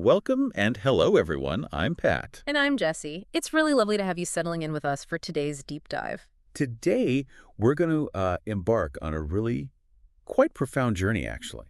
Welcome and hello, everyone. I'm Pat. And I'm Jesse. It's really lovely to have you settling in with us for today's deep dive. Today, we're going to embark on a really quite profound journey, actually.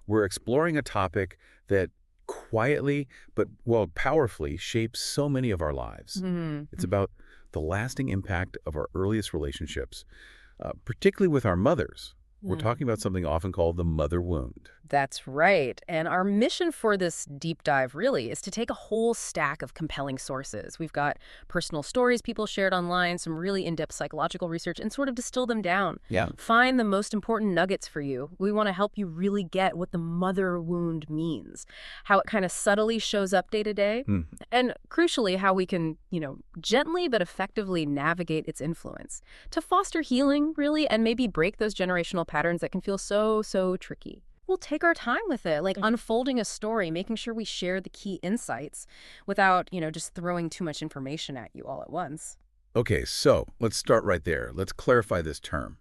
We're exploring a topic that quietly, but, well, powerfully shapes so many of our lives. Hmm. It's about the lasting impact of our earliest relationships, particularly with our mothers. We're Mm. talking about something often called the mother wound. That's right. And our mission for this deep dive really is to take a whole stack of compelling sources. We've got personal stories people shared online, some really in-depth psychological research, and sort of distill them down. Yeah. Find the most important nuggets for you. We want to help you really get what the mother wound means, how it kind of subtly shows up day to day, and crucially, how we can, gently but effectively navigate its influence to foster healing, really, and maybe break those generational patterns that can feel so tricky. We'll take our time with it, like unfolding a story, making sure we share the key insights without, just throwing too much information at you all at once. Okay, so let's start right there. Let's clarify this term.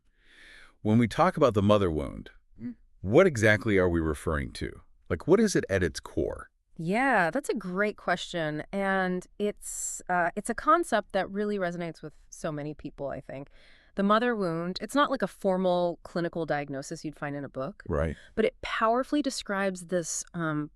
When we talk about the mother wound, Mm. what exactly are we referring to? Like, what is it at its core? Yeah, that's a great question, and it's a concept that really resonates with so many people, I think. The mother wound, it's not like a formal clinical diagnosis you'd find in a book, Right. but it powerfully describes this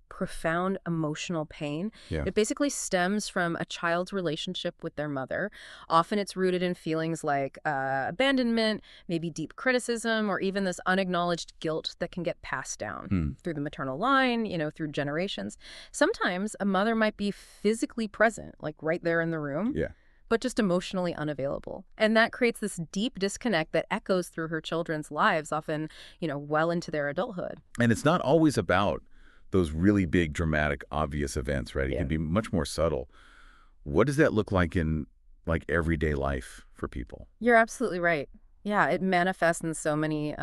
profound emotional pain. Yeah. It basically stems from a child's relationship with their mother. Often it's rooted in feelings like abandonment, maybe deep criticism, or even this unacknowledged guilt that can get passed down Hmm. through the maternal line, through generations. Sometimes a mother might be physically present, like right there in the room, Yeah. but just emotionally unavailable. And that creates this deep disconnect that echoes through her children's lives, often, well into their adulthood. And it's not always about those really big, dramatic, obvious events, right? It Yeah. can be much more subtle. What does that look like in, like, everyday life for people? You're absolutely right. Yeah, it manifests in so many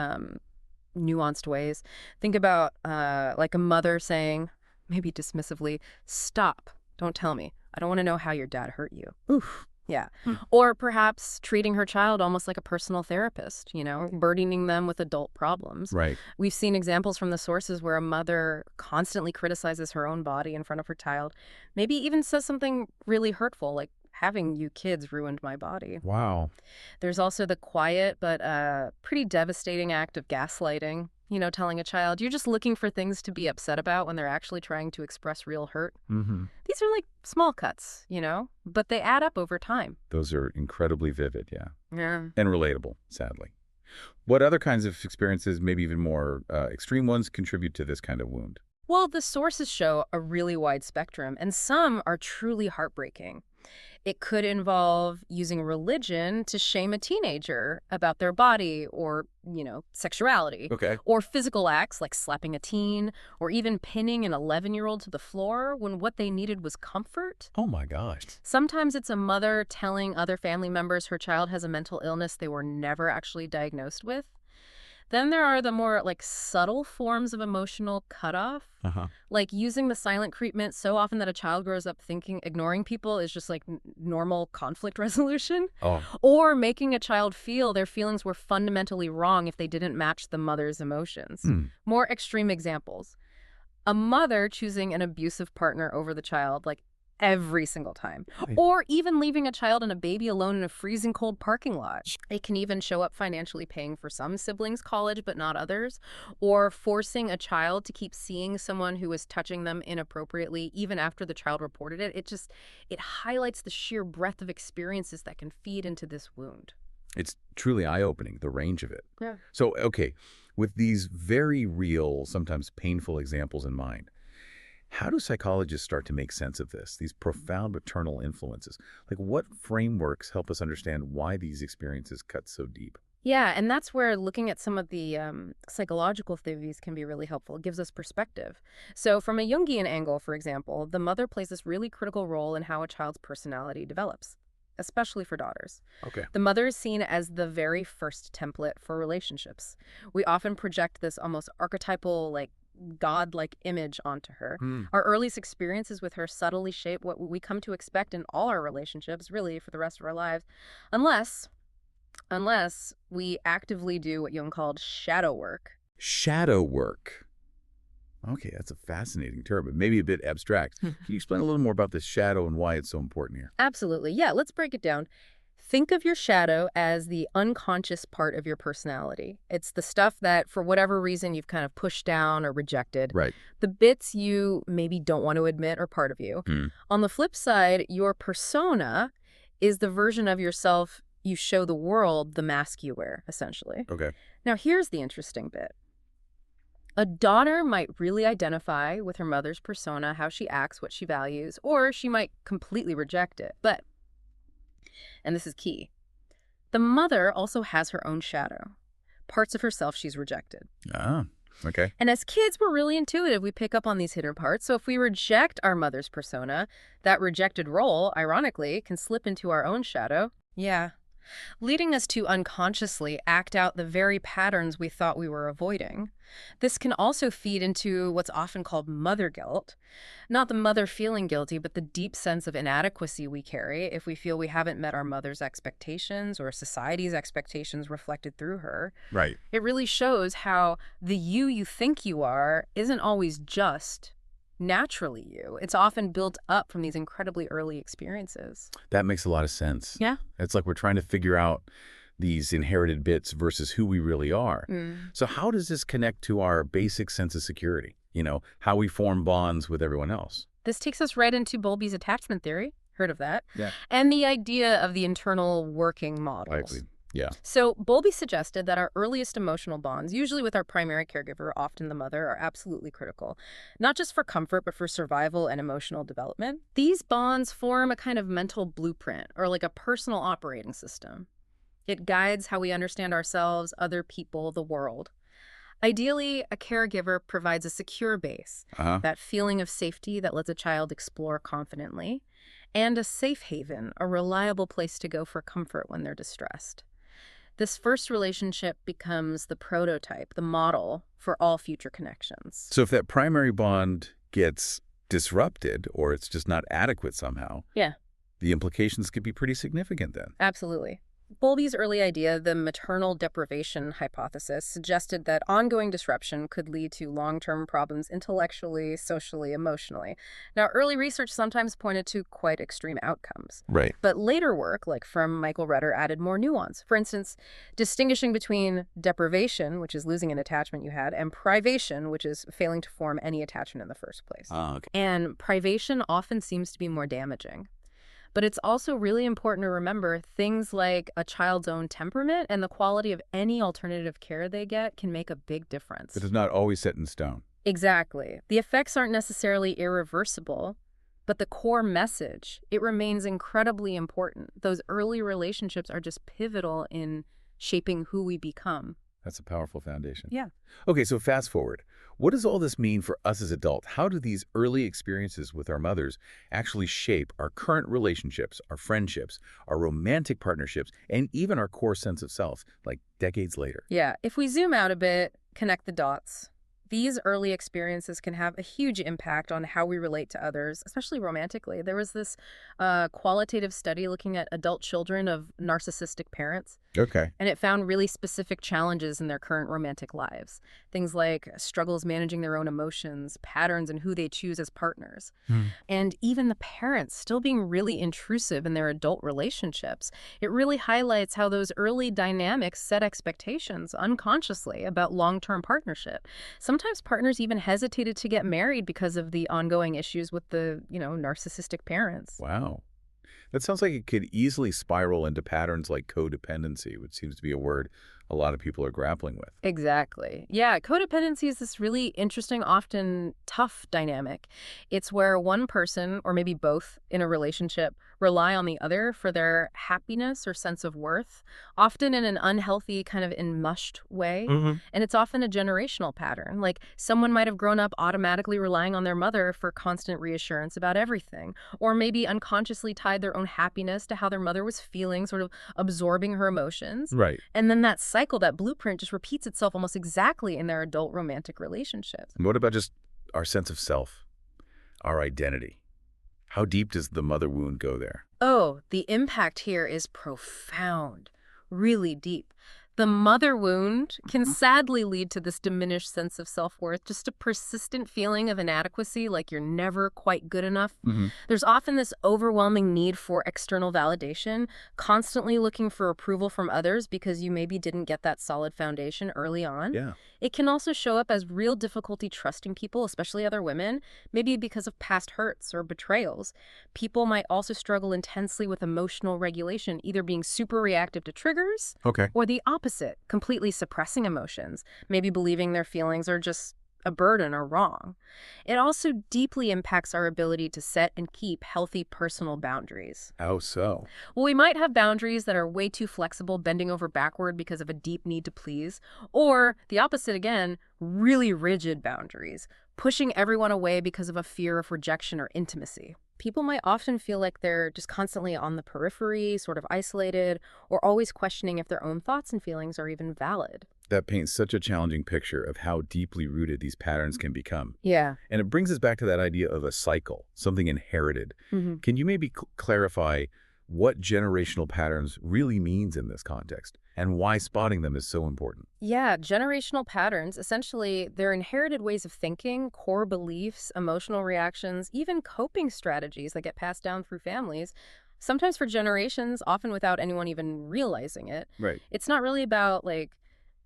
nuanced ways. Think about like a mother saying, maybe dismissively, "Stop. Don't tell me. I don't want to know how your dad hurt you." Oof. Yeah. Hmm. Or perhaps treating her child almost like a personal therapist, burdening them with adult problems. Right. We've seen examples from the sources where a mother constantly criticizes her own body in front of her child, maybe even says something really hurtful, like, "Having you kids ruined my body." Wow. There's also the quiet but pretty devastating act of gaslighting, telling a child, "You're just looking for things to be upset about," when they're actually trying to express real hurt. Mm-hmm. These are like small cuts, but they add up over time. Those are incredibly vivid, yeah. Yeah. And relatable, sadly. What other kinds of experiences, maybe even more extreme ones, contribute to this kind of wound? Well, the sources show a really wide spectrum, and some are truly heartbreaking. It could involve using religion to shame a teenager about their body or, sexuality, Okay. or physical acts like slapping a teen, or even pinning an 11-year-old to the floor when what they needed was comfort. Oh, my gosh. Sometimes it's a mother telling other family members her child has a mental illness they were never actually diagnosed with. Then there are the more like subtle forms of emotional cutoff, Uh-huh. like using the silent treatment so often that a child grows up thinking ignoring people is just like normal conflict resolution, Oh, or making a child feel their feelings were fundamentally wrong if they didn't match the mother's emotions. hmm. More extreme examples. A mother choosing an abusive partner over the child, like every single time. Right. Or even leaving a child and a baby alone in a freezing cold parking lot. It can even show up financially paying for some siblings' college but not others, or forcing a child to keep seeing someone who is touching them inappropriately even after the child reported it. It highlights the sheer breadth of experiences that can feed into this wound. It's truly eye-opening, the range of it. Yeah. So, okay, with these very real, sometimes painful examples in mind, how do psychologists start to make sense of this, these profound maternal influences? Like, what frameworks help us understand why these experiences cut so deep? Yeah, and that's where looking at some of the psychological theories can be really helpful. It gives us perspective. So from a Jungian angle, for example, the mother plays this really critical role in how a child's personality develops, especially for daughters. Okay. The mother is seen as the very first template for relationships. We often project this almost archetypal, like, God-like image onto her. Hmm. Our earliest experiences with her subtly shape what we come to expect in all our relationships, really, for the rest of our lives, unless we actively do what Jung called shadow work. Shadow work. Okay, that's a fascinating term, but maybe a bit abstract. Can you explain a little more about this shadow and why it's so important here? Absolutely. Yeah, let's break it down. Think of your shadow as the unconscious part of your personality. It's the stuff that, for whatever reason, you've kind of pushed down or rejected. Right. The bits you maybe don't want to admit are part of you. Hmm. On the flip side, your persona is the version of yourself you show the world, the mask you wear, essentially. Okay. Now, here's the interesting bit. A daughter might really identify with her mother's persona, how she acts, what she values, or she might completely reject it. But, and this is key, the mother also has her own shadow, parts of herself she's rejected. Ah, okay. And as kids, we're really intuitive. We pick up on these hidden parts. So if we reject our mother's persona, that rejected role, ironically, can slip into our own shadow. Yeah. Leading us to unconsciously act out the very patterns we thought we were avoiding. This can also feed into what's often called mother guilt. Not the mother feeling guilty, but the deep sense of inadequacy we carry if we feel we haven't met our mother's expectations or society's expectations reflected through her. Right. It really shows how the you think you are isn't always just naturally you. It's often built up from these incredibly early experiences. That makes a lot of sense. Yeah. It's like we're trying to figure out these inherited bits versus who we really are. So how does this connect to our basic sense of security? How we form bonds with everyone else? This takes us right into Bowlby's attachment theory. Heard of that? Yeah. And the idea of the internal working models. Likely. Yeah. So Bowlby suggested that our earliest emotional bonds, usually with our primary caregiver, often the mother, are absolutely critical, not just for comfort, but for survival and emotional development. These bonds form a kind of mental blueprint, or like a personal operating system. It guides how we understand ourselves, other people, the world. Ideally, a caregiver provides a secure base, that feeling of safety that lets a child explore confidently, and a safe haven, a reliable place to go for comfort when they're distressed. This first relationship becomes the prototype, the model for all future connections. So if that primary bond gets disrupted or it's just not adequate somehow, Yeah. the implications could be pretty significant then. Absolutely. Bowlby's early idea, the maternal deprivation hypothesis, suggested that ongoing disruption could lead to long-term problems intellectually, socially, emotionally. Now, early research sometimes pointed to quite extreme outcomes. Right. But later work, like from Michael Rutter, added more nuance. For instance, distinguishing between deprivation, which is losing an attachment you had, and privation, which is failing to form any attachment in the first place. Okay. And privation often seems to be more damaging. But it's also really important to remember things like a child's own temperament and the quality of any alternative care they get can make a big difference. It is not always set in stone. Exactly. The effects aren't necessarily irreversible, but the core message, it remains incredibly important. Those early relationships are just pivotal in shaping who we become. That's a powerful foundation. Yeah. Okay, so fast forward. What does all this mean for us as adults? How do these early experiences with our mothers actually shape our current relationships, our friendships, our romantic partnerships, and even our core sense of self, like decades later? Yeah. If we zoom out a bit, connect the dots. These early experiences can have a huge impact on how we relate to others, especially romantically. There was this qualitative study looking at adult children of narcissistic parents. Okay. And it found really specific challenges in their current romantic lives. Things like struggles managing their own emotions, patterns in who they choose as partners. And even the parents still being really intrusive in their adult relationships. It really highlights how those early dynamics set expectations unconsciously about long-term partnership. Sometimes partners even hesitated to get married because of the ongoing issues with the, narcissistic parents. Wow. That sounds like it could easily spiral into patterns like codependency, which seems to be a word a lot of people are grappling with. Exactly. Yeah, codependency is this really interesting, often tough dynamic. It's where one person, or maybe both in a relationship, rely on the other for their happiness or sense of worth, often in an unhealthy, kind of enmushed way. And it's often a generational pattern. Like someone might have grown up automatically relying on their mother for constant reassurance about everything, or maybe unconsciously tied their own happiness to how their mother was feeling, sort of absorbing her emotions. Right. And then that cycle, that blueprint just repeats itself almost exactly in their adult romantic relationships. And what about just our sense of self, our identity? How deep does the mother wound go there? Oh, the impact here is profound, really deep. The mother wound can sadly lead to this diminished sense of self-worth, just a persistent feeling of inadequacy, like you're never quite good enough. Hmm. There's often this overwhelming need for external validation, constantly looking for approval from others because you maybe didn't get that solid foundation early on. Yeah. It can also show up as real difficulty trusting people, especially other women, maybe because of past hurts or betrayals. People might also struggle intensely with emotional regulation, either being super reactive to triggers Okay. or the opposite, completely suppressing emotions, maybe believing their feelings are just a burden or wrong. It also deeply impacts our ability to set and keep healthy personal boundaries. How so? Well, we might have boundaries that are way too flexible, bending over backward because of a deep need to please, or the opposite again, really rigid boundaries, pushing everyone away because of a fear of rejection or intimacy. People might often feel like they're just constantly on the periphery, sort of isolated, or always questioning if their own thoughts and feelings are even valid. That paints such a challenging picture of how deeply rooted these patterns can become. Yeah. And it brings us back to that idea of a cycle, something inherited. Mm-hmm. Can you maybe clarify what generational patterns really means in this context and why spotting them is so important? Yeah, generational patterns, essentially, they're inherited ways of thinking, core beliefs, emotional reactions, even coping strategies that get passed down through families, sometimes for generations, often without anyone even realizing it. Right. It's not really about, like,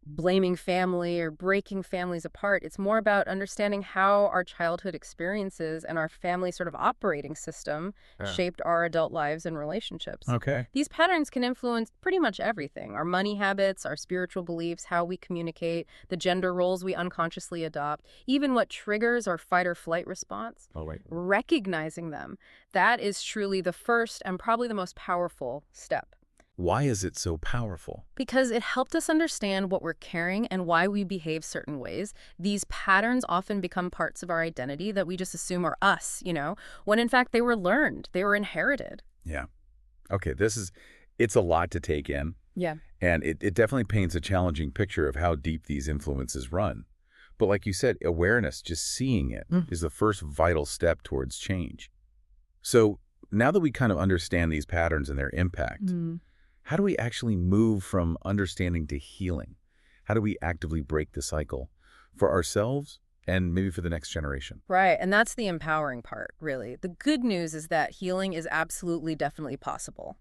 blaming family or breaking families apart. It's more about understanding how our childhood experiences and our family sort of operating system shaped our adult lives and relationships. Okay. These patterns can influence pretty much everything: our money habits, our spiritual beliefs, how we communicate, the gender roles we unconsciously adopt, even what triggers our fight or flight response. Oh, right. Recognizing them, that is truly the first and probably the most powerful step. Why is it so powerful? Because it helped us understand what we're carrying and why we behave certain ways. These patterns often become parts of our identity that we just assume are us, when in fact they were learned, they were inherited. Yeah. Okay, it's a lot to take in. Yeah. And it definitely paints a challenging picture of how deep these influences run. But like you said, awareness, just seeing it, is the first vital step towards change. So now that we kind of understand these patterns and their impact, how do we actually move from understanding to healing? How do we actively break the cycle for ourselves and maybe for the next generation? Right, and that's the empowering part, really. The good news is that healing is absolutely, definitely possible.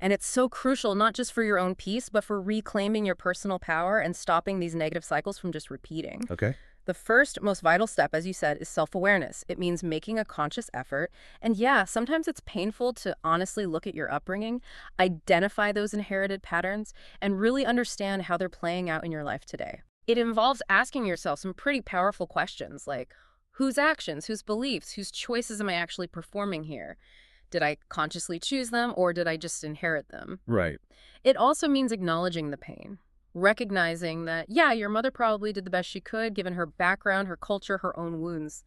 And it's so crucial, not just for your own peace, but for reclaiming your personal power and stopping these negative cycles from just repeating. Okay. The first, most vital step, as you said, is self-awareness. It means making a conscious effort. And yeah, sometimes it's painful to honestly look at your upbringing, identify those inherited patterns, and really understand how they're playing out in your life today. It involves asking yourself some pretty powerful questions like, whose actions, whose beliefs, whose choices am I actually performing here? Did I consciously choose them, or did I just inherit them? Right. It also means acknowledging the pain. Recognizing that, yeah, your mother probably did the best she could given her background, her culture, her own wounds.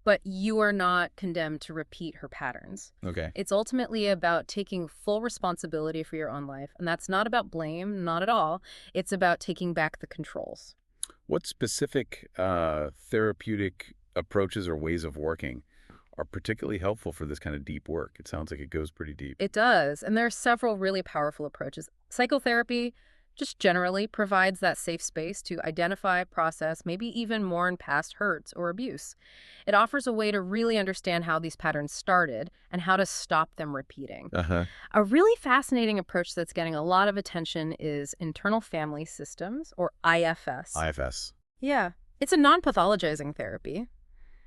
But you are not condemned to repeat her patterns. Okay. It's ultimately about taking full responsibility for your own life. And that's not about blame, not at all. It's about taking back the controls. What specific therapeutic approaches or ways of working are particularly helpful for this kind of deep work? It sounds like it goes pretty deep. It does. And there are several really powerful approaches. Psychotherapy just generally provides that safe space to identify, process, maybe even mourn past hurts or abuse. It offers a way to really understand how these patterns started and how to stop them repeating. A really fascinating approach that's getting a lot of attention is internal family systems, or IFS. IFS. Yeah. It's a non-pathologizing therapy.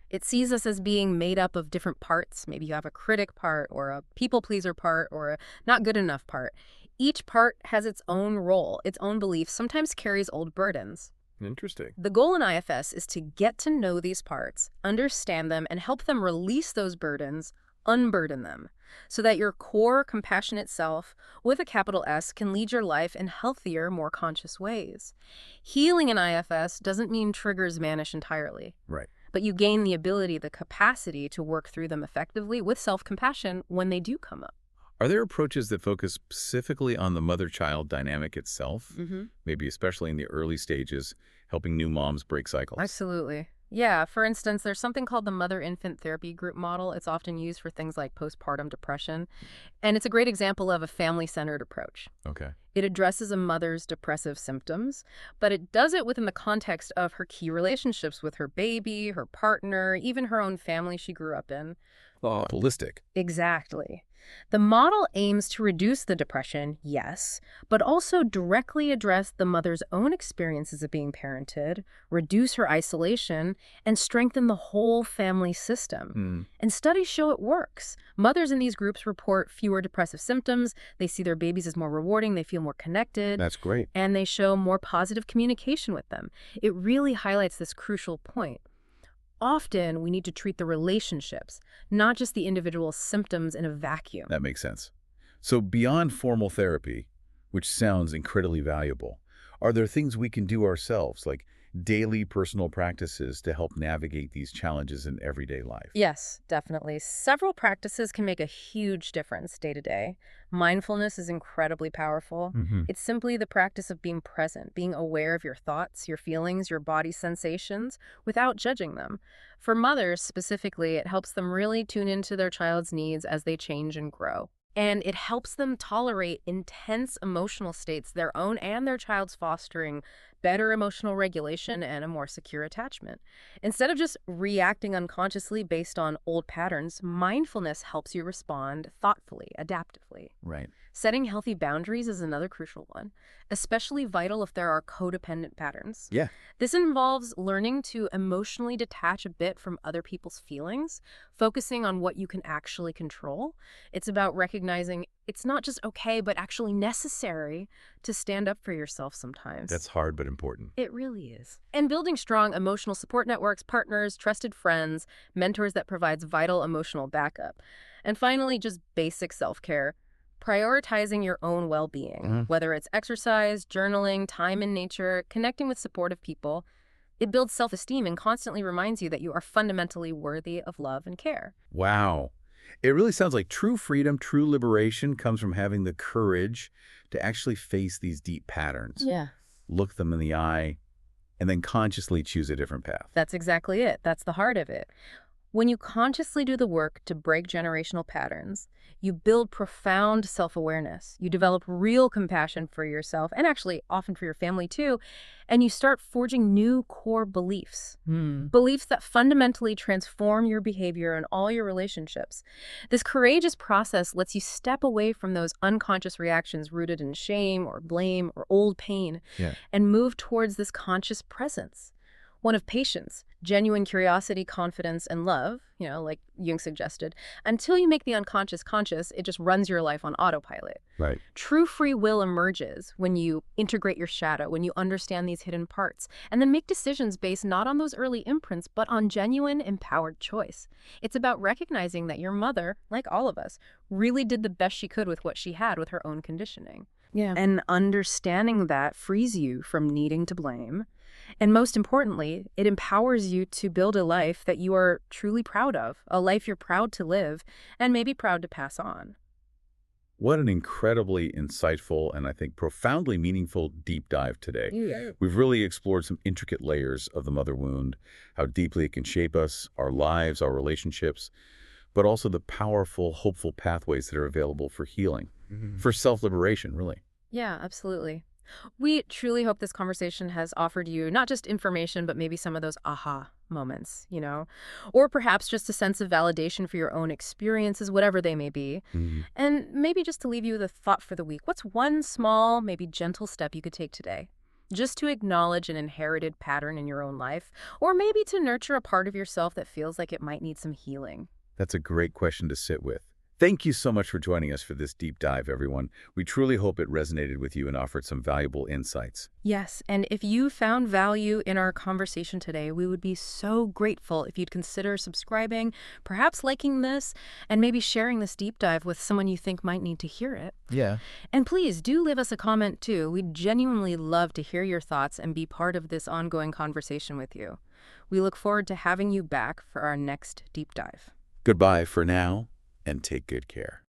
It sees us as being made up of different parts. Maybe you have a critic part or a people pleaser part or a not good enough part. Each part has its own role, its own beliefs, sometimes carries old burdens. Interesting. The goal in IFS is to get to know these parts, understand them, and help them release those burdens, unburden them, so that your core compassionate self, with a capital S, can lead your life in healthier, more conscious ways. Healing in IFS doesn't mean triggers vanish entirely. Right. But you gain the ability, the capacity to work through them effectively with self-compassion when they do come up. Are there approaches that focus specifically on the mother-child dynamic itself? Maybe especially in the early stages, helping new moms break cycles? Absolutely. Yeah, for instance, there's something called the mother-infant therapy group model. It's often used for things like postpartum depression, and it's a great example of a family-centered approach. Okay. It addresses a mother's depressive symptoms, but it does it within the context of her key relationships with her baby, her partner, even her own family she grew up in. Oh, holistic. Exactly. The model aims to reduce the depression, yes, but also directly address the mother's own experiences of being parented, reduce her isolation, and strengthen the whole family system. And studies show it works. Mothers in these groups report fewer depressive symptoms, they see their babies as more rewarding, they feel more connected, That's great. and they show more positive communication with them. It really highlights this crucial point. Often, we need to treat the relationships, not just the individual symptoms in a vacuum. That makes sense. So beyond formal therapy, which sounds incredibly valuable, are there things we can do ourselves, like daily personal practices to help navigate these challenges in everyday life? Yes, definitely. Several practices can make a huge difference day to day. Mindfulness is incredibly powerful. It's simply the practice of being present, being aware of your thoughts, your feelings, your body sensations, without judging them. For mothers specifically, it helps them really tune into their child's needs as they change and grow. And it helps them tolerate intense emotional states, their own and their child's, fostering better emotional regulation and a more secure attachment. Instead of just reacting unconsciously based on old patterns, mindfulness helps you respond thoughtfully, adaptively. Right. Setting healthy boundaries is another crucial one, especially vital if there are codependent patterns. Yeah. This involves learning to emotionally detach a bit from other people's feelings, focusing on what you can actually control. It's about recognizing it's not just okay, but actually necessary to stand up for yourself sometimes. That's hard but important. It really is. And building strong emotional support networks, partners, trusted friends, mentors that provides vital emotional backup. And finally, just basic self-care. Prioritizing your own well-being, whether it's exercise, journaling, time in nature, connecting with supportive people. It builds self-esteem and constantly reminds you that you are fundamentally worthy of love and care. Wow. It really sounds like true freedom, true liberation comes from having the courage to actually face these deep patterns, Yeah. look them in the eye, and then consciously choose a different path. That's exactly it. That's the heart of it. When you consciously do the work to break generational patterns, you build profound self-awareness. You develop real compassion for yourself and actually often for your family too, and you start forging new core beliefs. Beliefs that fundamentally transform your behavior and all your relationships. This courageous process lets you step away from those unconscious reactions rooted in shame or blame or old pain and move towards this conscious presence. One of patience, genuine curiosity, confidence, and love, like Jung suggested. Until you make the unconscious conscious, it just runs your life on autopilot. Right. True free will emerges when you integrate your shadow, when you understand these hidden parts, and then make decisions based not on those early imprints, but on genuine, empowered choice. It's about recognizing that your mother, like all of us, really did the best she could with what she had with her own conditioning. Yeah. And understanding that frees you from needing to blame. And most importantly, it empowers you to build a life that you are truly proud of, a life you're proud to live, and maybe proud to pass on. What an incredibly insightful and I think profoundly meaningful deep dive today. Yeah. We've really explored some intricate layers of the mother wound, how deeply it can shape us, our lives, our relationships, but also the powerful, hopeful pathways that are available for healing, for self-liberation, really. Yeah, absolutely. We truly hope this conversation has offered you not just information, but maybe some of those aha moments, or perhaps just a sense of validation for your own experiences, whatever they may be. And maybe just to leave you with a thought for the week. What's one small, maybe gentle step you could take today? Just to acknowledge an inherited pattern in your own life, or maybe to nurture a part of yourself that feels like it might need some healing. That's a great question to sit with. Thank you so much for joining us for this deep dive, everyone. We truly hope it resonated with you and offered some valuable insights. Yes, and if you found value in our conversation today, we would be so grateful if you'd consider subscribing, perhaps liking this, and maybe sharing this deep dive with someone you think might need to hear it. Yeah. And please do leave us a comment too. We'd genuinely love to hear your thoughts and be part of this ongoing conversation with you. We look forward to having you back for our next deep dive. Goodbye for now, and take good care.